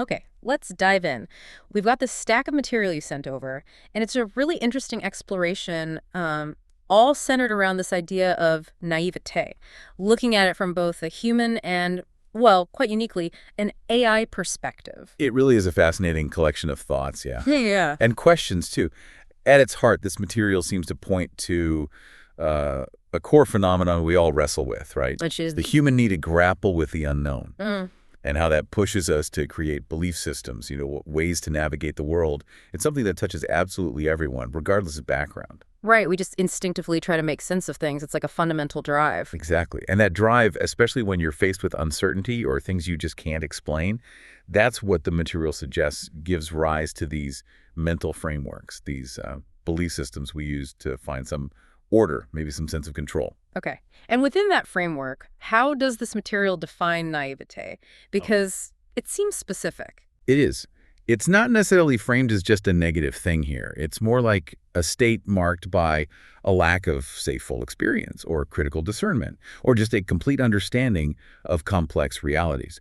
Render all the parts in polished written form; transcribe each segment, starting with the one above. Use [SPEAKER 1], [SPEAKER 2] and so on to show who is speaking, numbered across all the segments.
[SPEAKER 1] Okay, let's dive in. We've got this stack of material you sent over, and it's a really interesting exploration, all centered around this idea of naivete, looking at it from both a human and, well, quite uniquely, an AI perspective.
[SPEAKER 2] It really is a fascinating collection of thoughts, yeah.
[SPEAKER 1] Yeah.
[SPEAKER 2] And questions, too. At its heart, this material seems to point to a core phenomenon we all wrestle with, right?
[SPEAKER 1] Which is
[SPEAKER 2] the human need to grapple with the unknown.
[SPEAKER 1] Mm.
[SPEAKER 2] And how that pushes us to create belief systems, ways to navigate the world. It's something that touches absolutely everyone, regardless of background.
[SPEAKER 1] Right, we just instinctively try to make sense of things. It's like a fundamental drive.
[SPEAKER 2] Exactly. And that drive, especially when you're faced with uncertainty or things you just can't explain, that's what the material suggests gives rise to these mental frameworks, these belief systems we use to find some order, maybe some sense of control.
[SPEAKER 1] Okay. And within that framework, how does this material define naivete? Because it seems specific.
[SPEAKER 2] It is. It's not necessarily framed as just a negative thing here. It's more like a state marked by a lack of, say, full experience or critical discernment, or just a complete understanding of complex realities.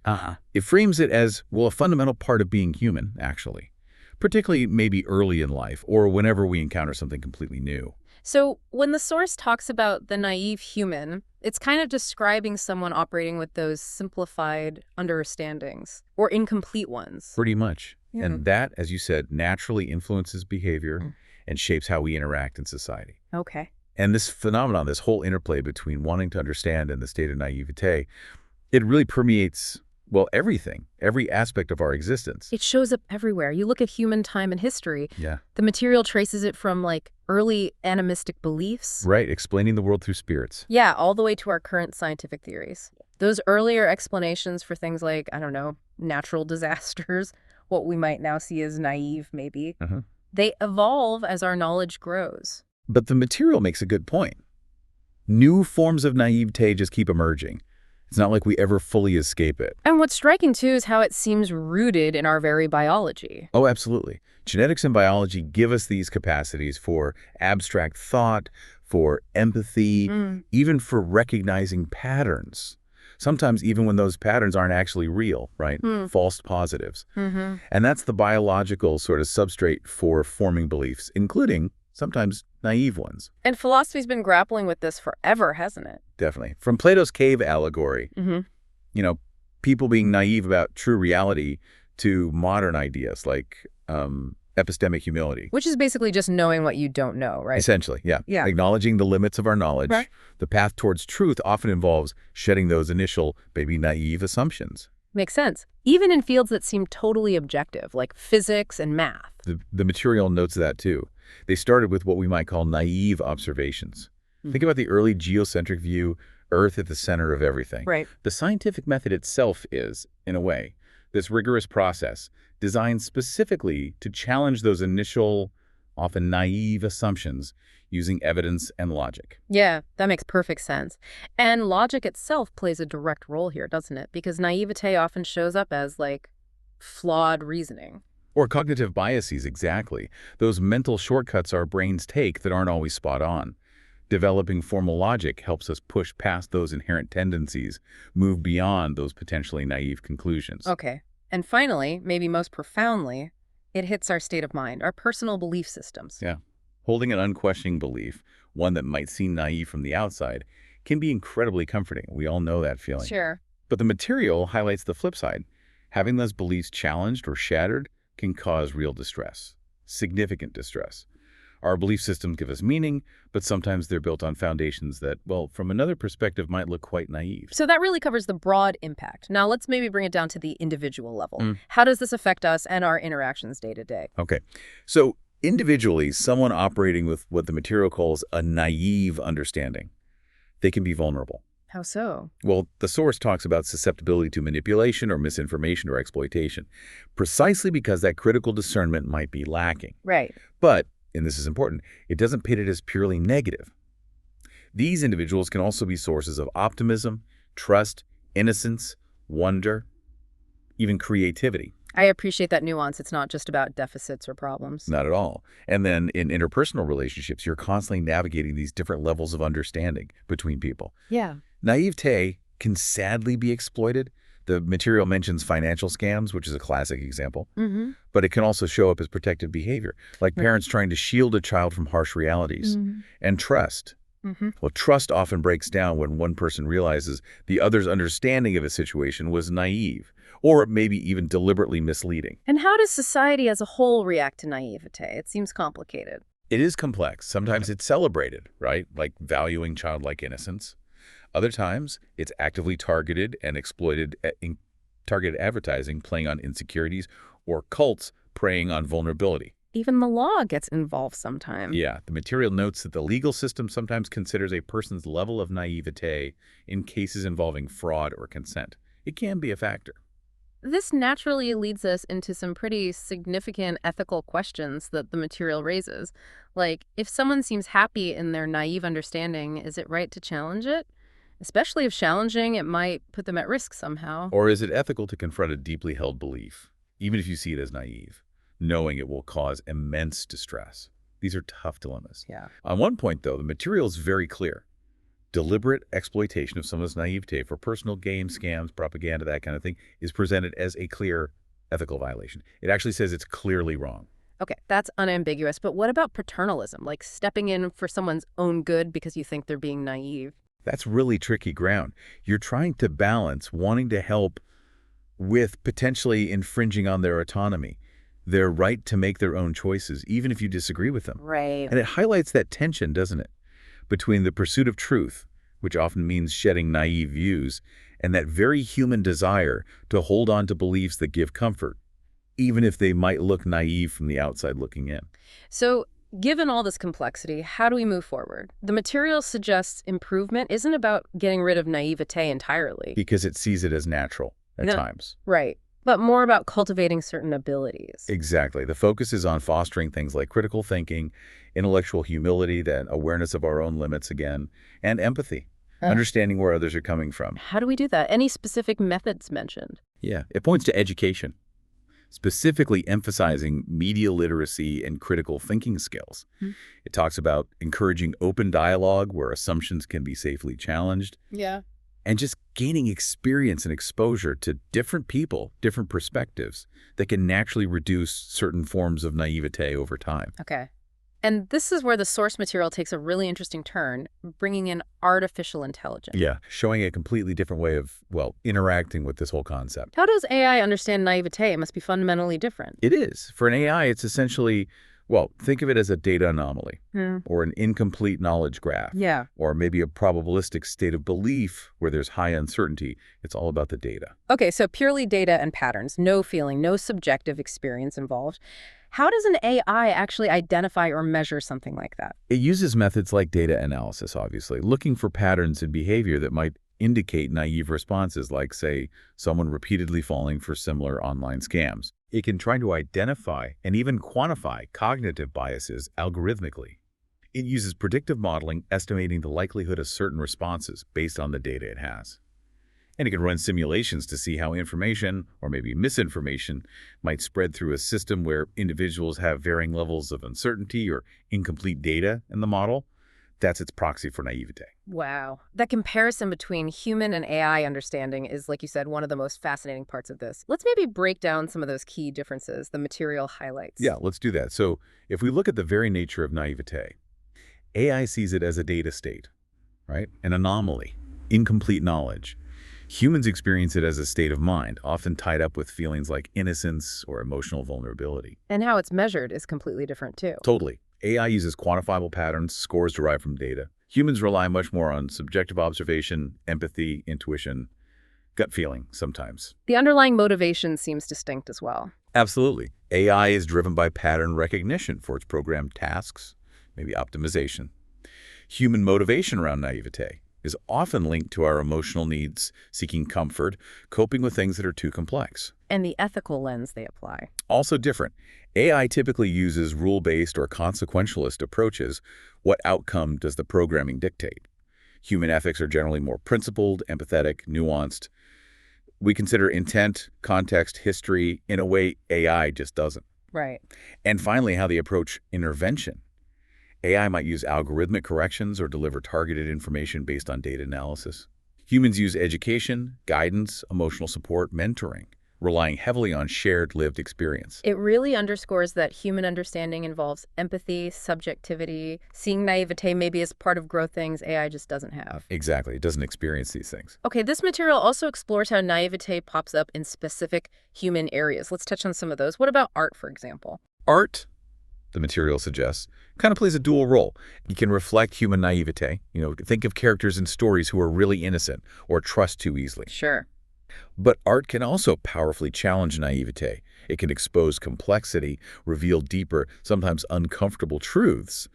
[SPEAKER 2] It frames it as, well, a fundamental part of being human, actually, particularly maybe early in life or whenever we encounter something completely new.
[SPEAKER 1] So when the source talks about the naive human, it's kind of describing someone operating with those simplified understandings or incomplete ones.
[SPEAKER 2] Pretty much.
[SPEAKER 1] Yeah.
[SPEAKER 2] And that, as you said, naturally influences behavior and shapes how we interact in society.
[SPEAKER 1] Okay.
[SPEAKER 2] And this phenomenon, this whole interplay between wanting to understand and the state of naivete, it really permeates, well, everything, every aspect of our existence.
[SPEAKER 1] It shows up everywhere. You look at human time and history.
[SPEAKER 2] Yeah.
[SPEAKER 1] The material traces it from, like, early animistic beliefs.
[SPEAKER 2] Right, explaining the world through spirits.
[SPEAKER 1] Yeah, all the way to our current scientific theories. Those earlier explanations for things like, I don't know, natural disasters, what we might now see as naive, maybe, they evolve as our knowledge grows.
[SPEAKER 2] But the material makes a good point. New forms of naivete just keep emerging. It's not like we ever fully escape it.
[SPEAKER 1] And what's striking, too, is how it seems rooted in our very biology.
[SPEAKER 2] Oh, absolutely. Genetics and biology give us these capacities for abstract thought, for empathy, even for recognizing patterns. Sometimes even when those patterns aren't actually real, right? False positives. And that's the biological sort of substrate for forming beliefs, including sometimes naive ones.
[SPEAKER 1] And philosophy's been grappling with this forever, hasn't it?
[SPEAKER 2] Definitely. From Plato's cave allegory, people being naive about true reality to modern ideas like epistemic humility.
[SPEAKER 1] Which is basically just knowing what you don't know, right?
[SPEAKER 2] Essentially, yeah. Acknowledging the limits of our knowledge.
[SPEAKER 1] Right.
[SPEAKER 2] The path towards truth often involves shedding those initial, maybe naive assumptions.
[SPEAKER 1] Makes sense. Even in fields that seem totally objective, like physics and math.
[SPEAKER 2] The material notes that too. They started with what we might call naive observations. Think about the early geocentric view, Earth at the center of everything.
[SPEAKER 1] Right.
[SPEAKER 2] The scientific method itself is, in a way, this rigorous process designed specifically to challenge those initial, often naive assumptions using evidence and logic.
[SPEAKER 1] Yeah, that makes perfect sense. And logic itself plays a direct role here, doesn't it? Because naivete often shows up as, like, flawed reasoning.
[SPEAKER 2] Or cognitive biases, exactly. Those mental shortcuts our brains take that aren't always spot on. Developing formal logic helps us push past those inherent tendencies, move beyond those potentially naive conclusions.
[SPEAKER 1] Okay. And finally, maybe most profoundly, it hits our state of mind, our personal belief systems.
[SPEAKER 2] Yeah. Holding an unquestioning belief, one that might seem naive from the outside, can be incredibly comforting. We all know that feeling.
[SPEAKER 1] Sure.
[SPEAKER 2] But the material highlights the flip side. Having those beliefs challenged or shattered can cause real distress, significant distress. Our belief systems give us meaning, but sometimes they're built on foundations that, well, from another perspective might look quite naive.
[SPEAKER 1] So that really covers the broad impact. Now let's maybe bring it down to the individual level. How does this affect us and our interactions day to day?
[SPEAKER 2] Okay. So individually, someone operating with what the material calls a naive understanding, they can be vulnerable.
[SPEAKER 1] How so?
[SPEAKER 2] Well, the source talks about susceptibility to manipulation or misinformation or exploitation, precisely because that critical discernment might be lacking.
[SPEAKER 1] Right.
[SPEAKER 2] But, and this is important, it doesn't paint it as purely negative. These individuals can also be sources of optimism, trust, innocence, wonder, even creativity.
[SPEAKER 1] I appreciate that nuance. It's not just about deficits or problems.
[SPEAKER 2] Not at all. And then in interpersonal relationships, you're constantly navigating these different levels of understanding between people.
[SPEAKER 1] Yeah.
[SPEAKER 2] Naivete can sadly be exploited. The material mentions financial scams, which is a classic example,
[SPEAKER 1] Mm-hmm.
[SPEAKER 2] but it can also show up as protective behavior, like parents trying to shield a child from harsh realities.
[SPEAKER 1] Mm-hmm.
[SPEAKER 2] And trust.
[SPEAKER 1] Mm-hmm.
[SPEAKER 2] Well, trust often breaks down when one person realizes the other's understanding of a situation was naive, or maybe even deliberately misleading.
[SPEAKER 1] And how does society as a whole react to naivete? It seems complicated.
[SPEAKER 2] It is complex. Sometimes it's celebrated, right? Like valuing childlike innocence. Other times, it's actively targeted and exploited in targeted advertising, playing on insecurities, or cults preying on vulnerability.
[SPEAKER 1] Even the law gets involved sometimes.
[SPEAKER 2] Yeah, the material notes that the legal system sometimes considers a person's level of naivete in cases involving fraud or consent. It can be a factor.
[SPEAKER 1] This naturally leads us into some pretty significant ethical questions that the material raises. Like, if someone seems happy in their naive understanding, is it right to challenge it? Especially if challenging it might put them at risk somehow.
[SPEAKER 2] Or is it ethical to confront a deeply held belief, even if you see it as naive, knowing it will cause immense distress? These are tough dilemmas.
[SPEAKER 1] Yeah.
[SPEAKER 2] On one point, though, the material is very clear. Deliberate exploitation of someone's naivete for personal gain, scams, propaganda, that kind of thing, is presented as a clear ethical violation. It actually says it's clearly wrong.
[SPEAKER 1] Okay, that's unambiguous. But what about paternalism, like stepping in for someone's own good because you think they're being naive?
[SPEAKER 2] That's really tricky ground. You're trying to balance wanting to help with potentially infringing on their autonomy, their right to make their own choices, even if you disagree with them.
[SPEAKER 1] Right.
[SPEAKER 2] And it highlights that tension, doesn't it, between the pursuit of truth, which often means shedding naive views, and that very human desire to hold on to beliefs that give comfort, even if they might look naive from the outside looking in.
[SPEAKER 1] So, given all this complexity, how do we move forward? The material suggests improvement isn't about getting rid of naivete entirely.
[SPEAKER 2] Because it sees it as natural at
[SPEAKER 1] No.
[SPEAKER 2] times.
[SPEAKER 1] Right. But more about cultivating certain abilities.
[SPEAKER 2] Exactly. The focus is on fostering things like critical thinking, intellectual humility, that awareness of our own limits again, and empathy, understanding where others are coming from.
[SPEAKER 1] How do we do that? Any specific methods mentioned?
[SPEAKER 2] Yeah, it points to education, specifically emphasizing media literacy and critical thinking skills. It talks about encouraging open dialogue where assumptions can be safely challenged,
[SPEAKER 1] Yeah.
[SPEAKER 2] and just gaining experience and exposure to different people, different perspectives that can naturally reduce certain forms of naivete over time.
[SPEAKER 1] Okay. And this is where the source material takes a really interesting turn, bringing in artificial intelligence.
[SPEAKER 2] Yeah, showing a completely different way of, well, interacting with this whole concept.
[SPEAKER 1] How does AI understand naivete? It must be fundamentally different.
[SPEAKER 2] It is. For an AI, it's essentially, well, think of it as a data anomaly or an incomplete knowledge graph.
[SPEAKER 1] Yeah.
[SPEAKER 2] Or maybe a probabilistic state of belief where there's high uncertainty. It's all about the data.
[SPEAKER 1] Okay, so purely data and patterns, no feeling, no subjective experience involved. How does an AI actually identify or measure something like that?
[SPEAKER 2] It uses methods like data analysis, obviously, looking for patterns in behavior that might indicate naive responses, like, say, someone repeatedly falling for similar online scams. It can try to identify and even quantify cognitive biases algorithmically. It uses predictive modeling, estimating the likelihood of certain responses based on the data it has. And it can run simulations to see how information, or maybe misinformation, might spread through a system where individuals have varying levels of uncertainty or incomplete data in the model. That's its proxy for naivete.
[SPEAKER 1] Wow. That comparison between human and AI understanding is, like you said, one of the most fascinating parts of this. Let's maybe break down some of those key differences the material highlights.
[SPEAKER 2] Yeah, let's do that. So if we look at the very nature of naivete, AI sees it as a data state, right? An anomaly, incomplete knowledge. Humans experience it as a state of mind, often tied up with feelings like innocence or emotional vulnerability.
[SPEAKER 1] And how it's measured is completely different, too.
[SPEAKER 2] Totally. AI uses quantifiable patterns, scores derived from data. Humans rely much more on subjective observation, empathy, intuition, gut feeling sometimes.
[SPEAKER 1] The underlying motivation seems distinct as well.
[SPEAKER 2] Absolutely. AI is driven by pattern recognition for its programmed tasks, maybe optimization. Human motivation around naivete is often linked to our emotional needs, seeking comfort, coping with things that are too complex.
[SPEAKER 1] And the ethical lens they apply.
[SPEAKER 2] Also different. AI typically uses rule-based or consequentialist approaches. What outcome does the programming dictate? Human ethics are generally more principled, empathetic, nuanced. We consider intent, context, history in a way AI just doesn't.
[SPEAKER 1] Right.
[SPEAKER 2] And finally, how they approach intervention. AI might use algorithmic corrections or deliver targeted information based on data analysis. Humans use education, guidance, emotional support, mentoring, relying heavily on shared lived experience.
[SPEAKER 1] It really underscores that human understanding involves empathy, subjectivity, seeing naivete maybe as part of growth things AI just doesn't have.
[SPEAKER 2] Exactly. It doesn't experience these things.
[SPEAKER 1] Okay, this material also explores how naivete pops up in specific human areas. Let's touch on some of those. What about art, for example?
[SPEAKER 2] Art, the material suggests, kind of plays a dual role. It can reflect human naivete. Think of characters in stories who are really innocent or trust too easily.
[SPEAKER 1] Sure.
[SPEAKER 2] But art can also powerfully challenge naivete. It can expose complexity, reveal deeper, sometimes uncomfortable truths,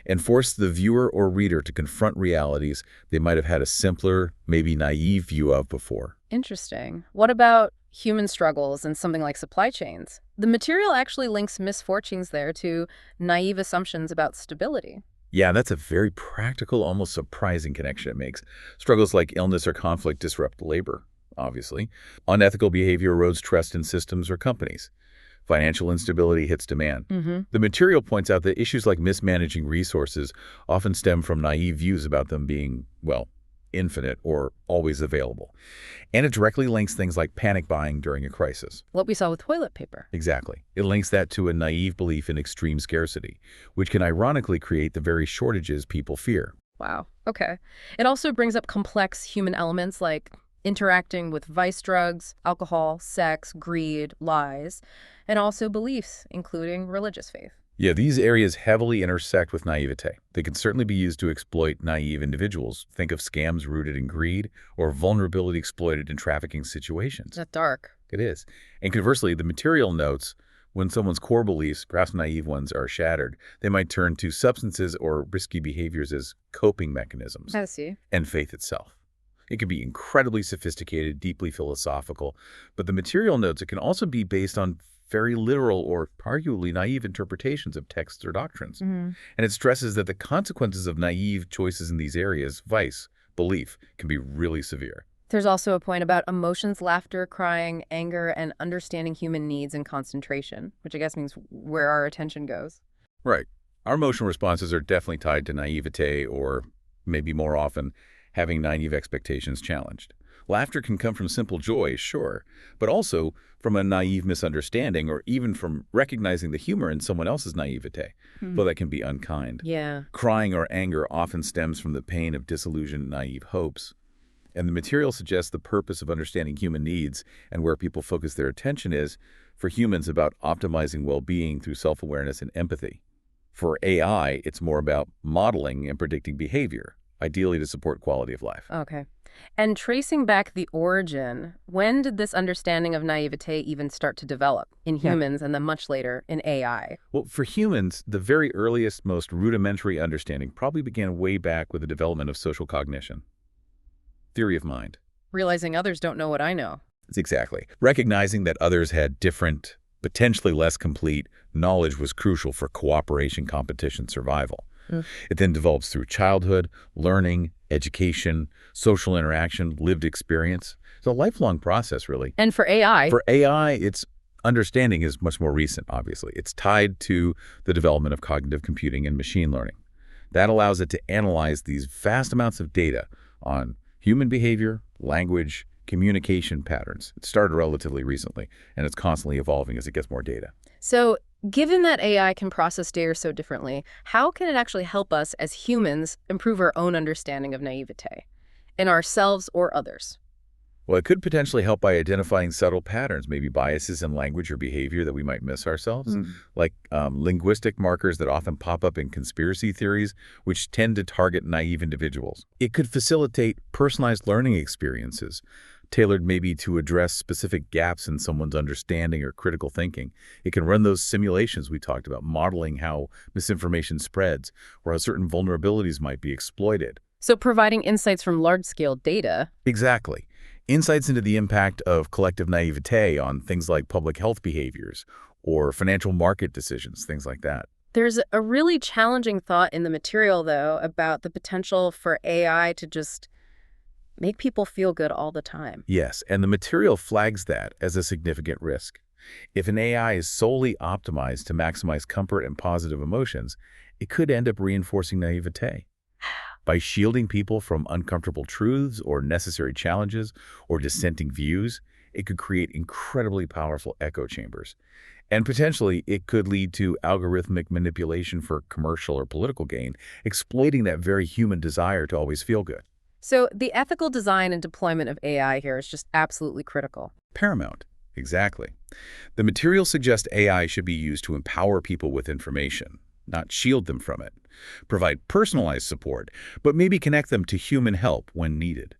[SPEAKER 2] and force the viewer or reader to confront realities they might have had a simpler, maybe naive view of before.
[SPEAKER 1] Interesting. What about human struggles and something like supply chains? The material actually links misfortunes there to naive assumptions about stability.
[SPEAKER 2] Yeah, that's a very practical, almost surprising connection it makes. Struggles like illness or conflict disrupt labor, obviously. Unethical behavior erodes trust in systems or companies. Financial instability hits demand. The material points out that issues like mismanaging resources often stem from naive views about them being, well, infinite or always available. And it directly links things like panic buying during a crisis.
[SPEAKER 1] What we saw with toilet paper.
[SPEAKER 2] Exactly. It links that to a naive belief in extreme scarcity, which can ironically create the very shortages people fear.
[SPEAKER 1] Wow. Okay. It also brings up complex human elements like interacting with vice drugs, alcohol, sex, greed, lies, and also beliefs, including religious faith.
[SPEAKER 2] Yeah, these areas heavily intersect with naivete. They can certainly be used to exploit naive individuals. Think of scams rooted in greed or vulnerability exploited in trafficking situations.
[SPEAKER 1] That's dark.
[SPEAKER 2] It is. And conversely, the material notes when someone's core beliefs, perhaps naive ones, are shattered, they might turn to substances or risky behaviors as coping mechanisms.
[SPEAKER 1] I see.
[SPEAKER 2] And faith itself. It can be incredibly sophisticated, deeply philosophical, but the material notes it can also be based on very literal or arguably naive interpretations of texts or doctrines. And it stresses that the consequences of naive choices in these areas, vice, belief, can be really severe.
[SPEAKER 1] There's also a point about emotions, laughter, crying, anger, and understanding human needs and concentration, which I guess means where our attention goes.
[SPEAKER 2] Right. Our emotional responses are definitely tied to naivete or, maybe more often, having naive expectations challenged. Laughter can come from simple joy, sure, but also from a naive misunderstanding or even from recognizing the humor in someone else's naivete, though that can be unkind.
[SPEAKER 1] Yeah.
[SPEAKER 2] Crying or anger often stems from the pain of disillusioned, naive hopes. And the material suggests the purpose of understanding human needs and where people focus their attention is, for humans, about optimizing well-being through self-awareness and empathy. For AI, it's more about modeling and predicting behavior, ideally to support quality of life.
[SPEAKER 1] Okay. And tracing back the origin, when did this understanding of naivete even start to develop in humans and then much later in AI?
[SPEAKER 2] Well, for humans, the very earliest, most rudimentary understanding probably began way back with the development of social cognition. Theory of mind.
[SPEAKER 1] Realizing others don't know what I know.
[SPEAKER 2] Exactly. Recognizing that others had different, potentially less complete knowledge was crucial for cooperation, competition, survival. It then develops through childhood, learning, education, social interaction, lived experience. It's a lifelong process, really.
[SPEAKER 1] And for AI?
[SPEAKER 2] For AI, its understanding is much more recent, obviously. It's tied to the development of cognitive computing and machine learning. That allows it to analyze these vast amounts of data on human behavior, language, communication patterns. It started relatively recently, and it's constantly evolving as it gets more data.
[SPEAKER 1] So, given that AI can process data so differently, how can it actually help us as humans improve our own understanding of naivete in ourselves or others?
[SPEAKER 2] Well, it could potentially help by identifying subtle patterns, maybe biases in language or behavior that we might miss ourselves, like linguistic markers that often pop up in conspiracy theories, which tend to target naive individuals. It could facilitate personalized learning experiences, tailored maybe to address specific gaps in someone's understanding or critical thinking. It can run those simulations we talked about, modeling how misinformation spreads or how certain vulnerabilities might be exploited.
[SPEAKER 1] So providing insights from large-scale data.
[SPEAKER 2] Exactly. Insights into the impact of collective naivete on things like public health behaviors or financial market decisions, things like that.
[SPEAKER 1] There's a really challenging thought in the material, though, about the potential for AI to just make people feel good all the time.
[SPEAKER 2] Yes, and the material flags that as a significant risk. If an AI is solely optimized to maximize comfort and positive emotions, it could end up reinforcing naivete. By shielding people from uncomfortable truths or necessary challenges or dissenting views, it could create incredibly powerful echo chambers. And potentially, it could lead to algorithmic manipulation for commercial or political gain, exploiting that very human desire to always feel good.
[SPEAKER 1] So the ethical design and deployment of AI here is just absolutely critical.
[SPEAKER 2] Paramount. Exactly. The material suggests AI should be used to empower people with information, not shield them from it. Provide personalized support, but maybe connect them to human help when needed.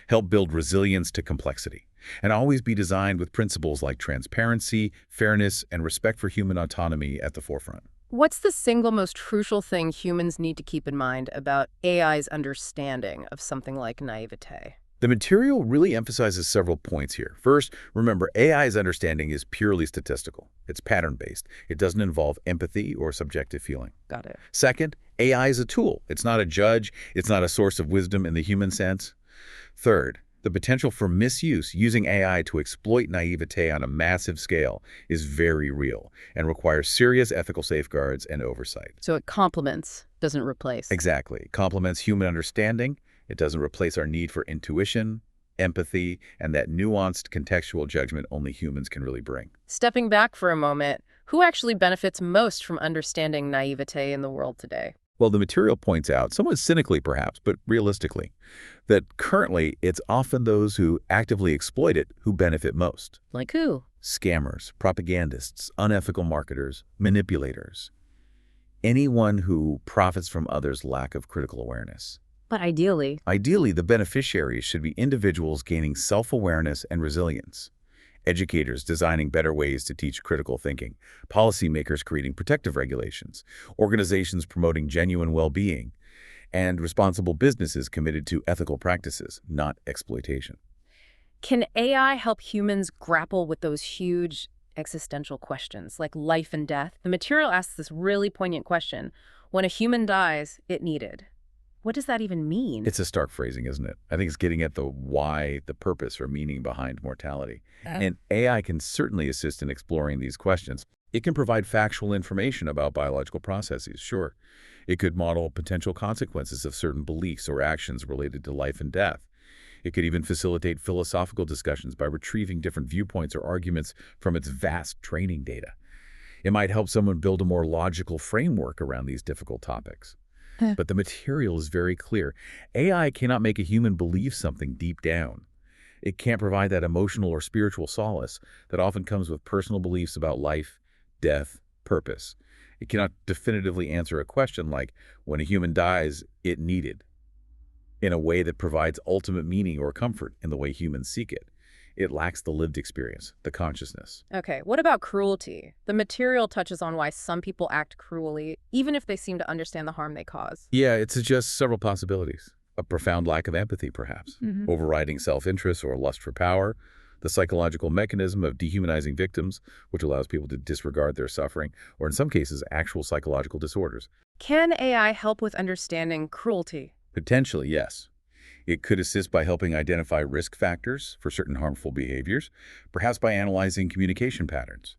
[SPEAKER 2] Help build resilience to complexity, and always be designed with principles like transparency, fairness, and respect for human autonomy at the forefront.
[SPEAKER 1] What's the single most crucial thing humans need to keep in mind about AI's understanding of something like naivete?
[SPEAKER 2] The material really emphasizes several points here. First, remember, AI's understanding is purely statistical. It's pattern-based. It doesn't involve empathy or subjective feeling.
[SPEAKER 1] Got it.
[SPEAKER 2] Second, AI is a tool. It's not a judge. It's not a source of wisdom in the human sense. Third, the potential for misuse using AI to exploit naivete on a massive scale is very real and requires serious ethical safeguards and oversight.
[SPEAKER 1] So it complements, doesn't replace.
[SPEAKER 2] Exactly. It complements human understanding. It doesn't replace our need for intuition, empathy, and that nuanced contextual judgment only humans can really bring.
[SPEAKER 1] Stepping back for a moment, who actually benefits most from understanding naivete in the world today?
[SPEAKER 2] Well, the material points out, somewhat cynically perhaps, but realistically, that currently it's often those who actively exploit it who benefit most.
[SPEAKER 1] Like who?
[SPEAKER 2] Scammers, propagandists, unethical marketers, manipulators. Anyone who profits from others' lack of critical awareness.
[SPEAKER 1] But ideally,
[SPEAKER 2] the beneficiaries should be individuals gaining self-awareness and resilience, educators designing better ways to teach critical thinking, policymakers creating protective regulations, organizations promoting genuine well-being, and responsible businesses committed to ethical practices, not exploitation.
[SPEAKER 1] can AI help humans grapple with those huge existential questions like life and death? The material asks this really poignant question. When a human dies, it needed. What does that even mean?
[SPEAKER 2] It's a stark phrasing, isn't it? I think it's getting at the why, the purpose, or meaning behind mortality. And AI can certainly assist in exploring these questions. It can provide factual information about biological processes, sure. It could model potential consequences of certain beliefs or actions related to life and death. It could even facilitate philosophical discussions by retrieving different viewpoints or arguments from its vast training data. It might help someone build a more logical framework around these difficult topics. But the material is very clear. AI cannot make a human believe something deep down. It can't provide that emotional or spiritual solace that often comes with personal beliefs about life, death, purpose. It cannot definitively answer a question like, when a human dies, it needed, in a way that provides ultimate meaning or comfort in the way humans seek it. It lacks the lived experience, the consciousness.
[SPEAKER 1] Okay, what about cruelty? The material touches on why some people act cruelly, even if they seem to understand the harm they cause.
[SPEAKER 2] Yeah, it suggests several possibilities. A profound lack of empathy, perhaps. Overriding self-interest or lust for power. The psychological mechanism of dehumanizing victims, which allows people to disregard their suffering, or in some cases, actual psychological disorders.
[SPEAKER 1] Can AI help with understanding cruelty?
[SPEAKER 2] Potentially, yes. It could assist by helping identify risk factors for certain harmful behaviors, perhaps by analyzing communication patterns.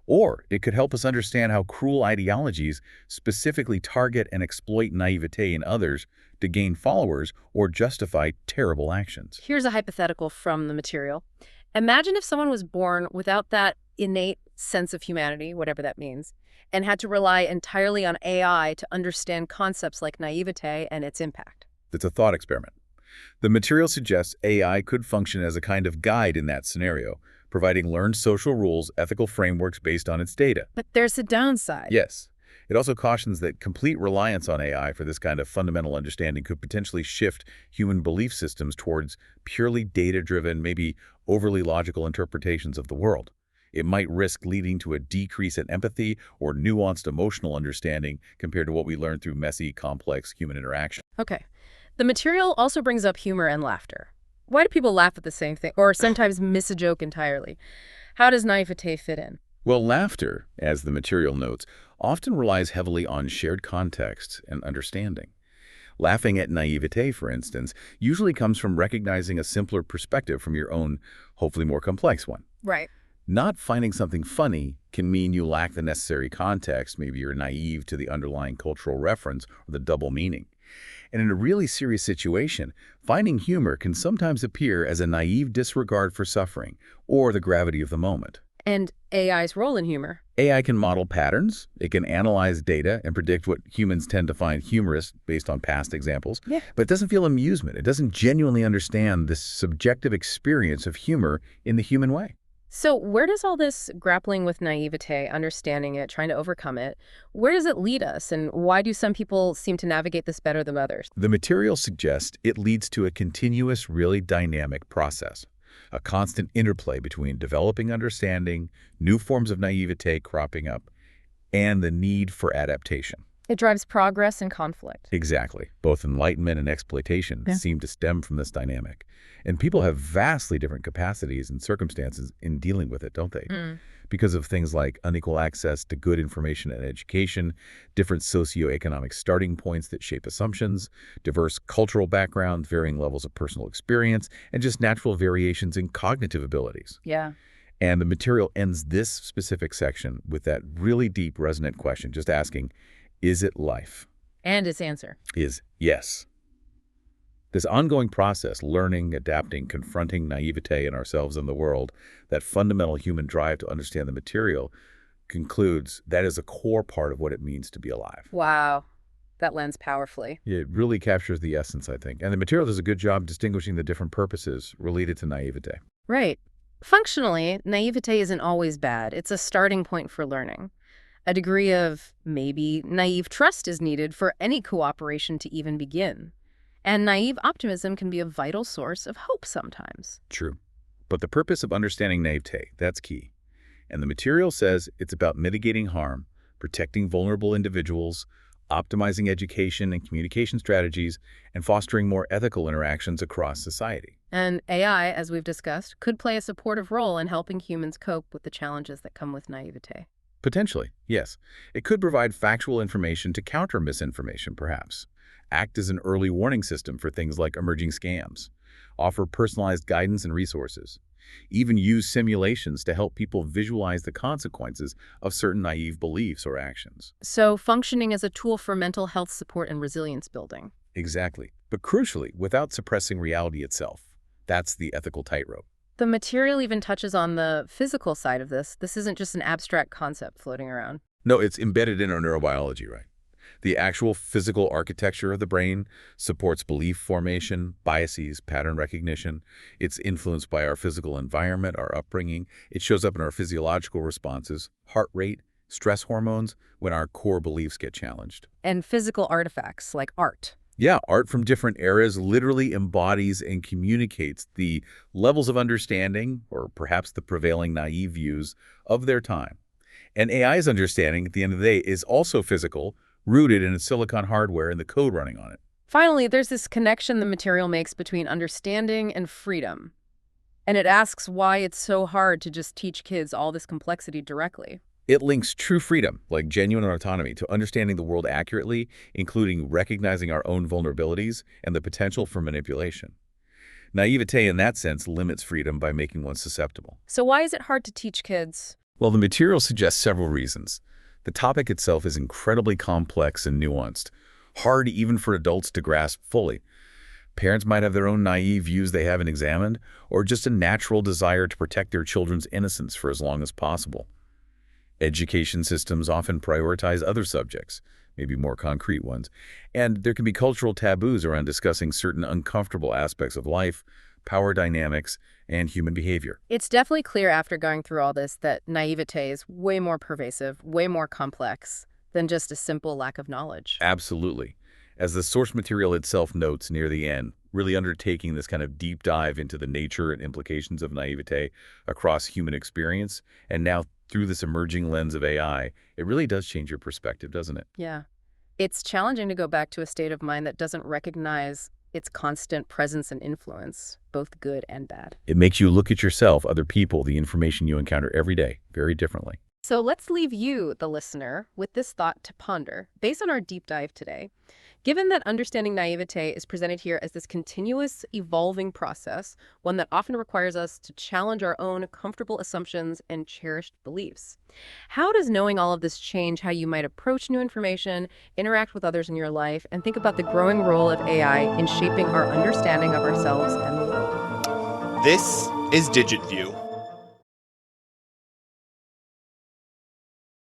[SPEAKER 2] Or it could help us understand how cruel ideologies specifically target and exploit naivete in others to gain followers or justify terrible actions.
[SPEAKER 1] Here's a hypothetical from the material. Imagine if someone was born without that innate sense of humanity, whatever that means, and had to rely entirely on AI to understand concepts like naivete and its impact.
[SPEAKER 2] It's a thought experiment. The material suggests AI could function as a kind of guide in that scenario, providing learned social rules, ethical frameworks based on its data.
[SPEAKER 1] But there's a downside.
[SPEAKER 2] Yes. It also cautions that complete reliance on AI for this kind of fundamental understanding could potentially shift human belief systems towards purely data-driven, maybe overly logical interpretations of the world. It might risk leading to a decrease in empathy or nuanced emotional understanding compared to what we learn through messy, complex human interaction.
[SPEAKER 1] Okay. The material also brings up humor and laughter. Why do people laugh at the same thing, or sometimes miss a joke entirely? How does naivete fit in?
[SPEAKER 2] Well, laughter, as the material notes, often relies heavily on shared context and understanding. Laughing at naivete, for instance, usually comes from recognizing a simpler perspective from your own, hopefully more complex one.
[SPEAKER 1] Right.
[SPEAKER 2] Not finding something funny can mean you lack the necessary context. Maybe you're naive to the underlying cultural reference or the double meaning. And in a really serious situation, finding humor can sometimes appear as a naive disregard for suffering or the gravity of the moment.
[SPEAKER 1] And AI's role in humor.
[SPEAKER 2] AI can model patterns, it can analyze data and predict what humans tend to find humorous based on past examples,
[SPEAKER 1] Yeah.
[SPEAKER 2] but it doesn't feel amusement. It doesn't genuinely understand this subjective experience of humor in the human way.
[SPEAKER 1] So where does all this grappling with naivete, understanding it, trying to overcome it, where does it lead us? And why do some people seem to navigate this better than others?
[SPEAKER 2] The material suggests it leads to a continuous, really dynamic process, a constant interplay between developing understanding, new forms of naivete cropping up, and the need for adaptation.
[SPEAKER 1] It drives progress and conflict.
[SPEAKER 2] Exactly. Both enlightenment and exploitation seem to stem from this dynamic. And people have vastly different capacities and circumstances in dealing with it, don't they? Because of things like unequal access to good information and education, different socioeconomic starting points that shape assumptions, diverse cultural background, varying levels of personal experience, and just natural variations in cognitive abilities.
[SPEAKER 1] Yeah.
[SPEAKER 2] And the material ends this specific section with that really deep, resonant question, just asking, is it life?
[SPEAKER 1] And its answer
[SPEAKER 2] Is yes. This ongoing process, learning, adapting, confronting naivete in ourselves and the world, that fundamental human drive to understand the material, concludes that is a core part of what it means to be alive.
[SPEAKER 1] Wow. That lends powerfully.
[SPEAKER 2] It really captures the essence, I think. And the material does a good job distinguishing the different purposes related to naivete.
[SPEAKER 1] Right. Functionally, naivete isn't always bad. It's a starting point for learning. A degree of, maybe, naive trust is needed for any cooperation to even begin. And naive optimism can be a vital source of hope sometimes.
[SPEAKER 2] True. But the purpose of understanding naivete, that's key. And the material says it's about mitigating harm, protecting vulnerable individuals, optimizing education and communication strategies, and fostering more ethical interactions across society.
[SPEAKER 1] And AI, as we've discussed, could play a supportive role in helping humans cope with the challenges that come with naivete.
[SPEAKER 2] Potentially, yes. It could provide factual information to counter misinformation, perhaps. Act as an early warning system for things like emerging scams. Offer personalized guidance and resources. Even use simulations to help people visualize the consequences of certain naive beliefs or actions.
[SPEAKER 1] So functioning as a tool for mental health support and resilience building.
[SPEAKER 2] Exactly. But crucially, without suppressing reality itself. That's the ethical tightrope.
[SPEAKER 1] The material even touches on the physical side of this. This isn't just an abstract concept floating around.
[SPEAKER 2] No, it's embedded in our neurobiology, right? The actual physical architecture of the brain supports belief formation, biases, pattern recognition. It's influenced by our physical environment, our upbringing. It shows up in our physiological responses, heart rate, stress hormones, when our core beliefs get challenged.
[SPEAKER 1] And physical artifacts like art.
[SPEAKER 2] Yeah, art from different eras literally embodies and communicates the levels of understanding, or perhaps the prevailing naive views, of their time. And AI's understanding, at the end of the day, is also physical, rooted in its silicon hardware and the code running on it.
[SPEAKER 1] Finally, there's this connection the material makes between understanding and freedom. And it asks why it's so hard to just teach kids all this complexity directly.
[SPEAKER 2] It links true freedom, like genuine autonomy, to understanding the world accurately, including recognizing our own vulnerabilities and the potential for manipulation. Naivete, in that sense, limits freedom by making one susceptible.
[SPEAKER 1] So why is it hard to teach kids?
[SPEAKER 2] Well, the material suggests several reasons. The topic itself is incredibly complex and nuanced, hard even for adults to grasp fully. Parents might have their own naive views they haven't examined, or just a natural desire to protect their children's innocence for as long as possible. Education systems often prioritize other subjects, maybe more concrete ones, and there can be cultural taboos around discussing certain uncomfortable aspects of life, power dynamics, and human behavior.
[SPEAKER 1] It's definitely clear after going through all this that naivete is way more pervasive, way more complex than just a simple lack of knowledge.
[SPEAKER 2] Absolutely. As the source material itself notes near the end, really undertaking this kind of deep dive into the nature and implications of naivete across human experience, and now through this emerging lens of AI, it really does change your perspective, doesn't it?
[SPEAKER 1] Yeah. It's challenging to go back to a state of mind that doesn't recognize its constant presence and influence, both good and bad.
[SPEAKER 2] It makes you look at yourself, other people, the information you encounter every day, very differently.
[SPEAKER 1] So let's leave you, the listener, with this thought to ponder. Based on our deep dive today, Given that understanding naivete is presented here as this continuous, evolving process, one that often requires us to challenge our own comfortable assumptions and cherished beliefs, how does knowing all of this change how you might approach new information, interact with others in your life, and think about the growing role of AI in shaping our understanding of ourselves and the world?
[SPEAKER 3] This is DigitView,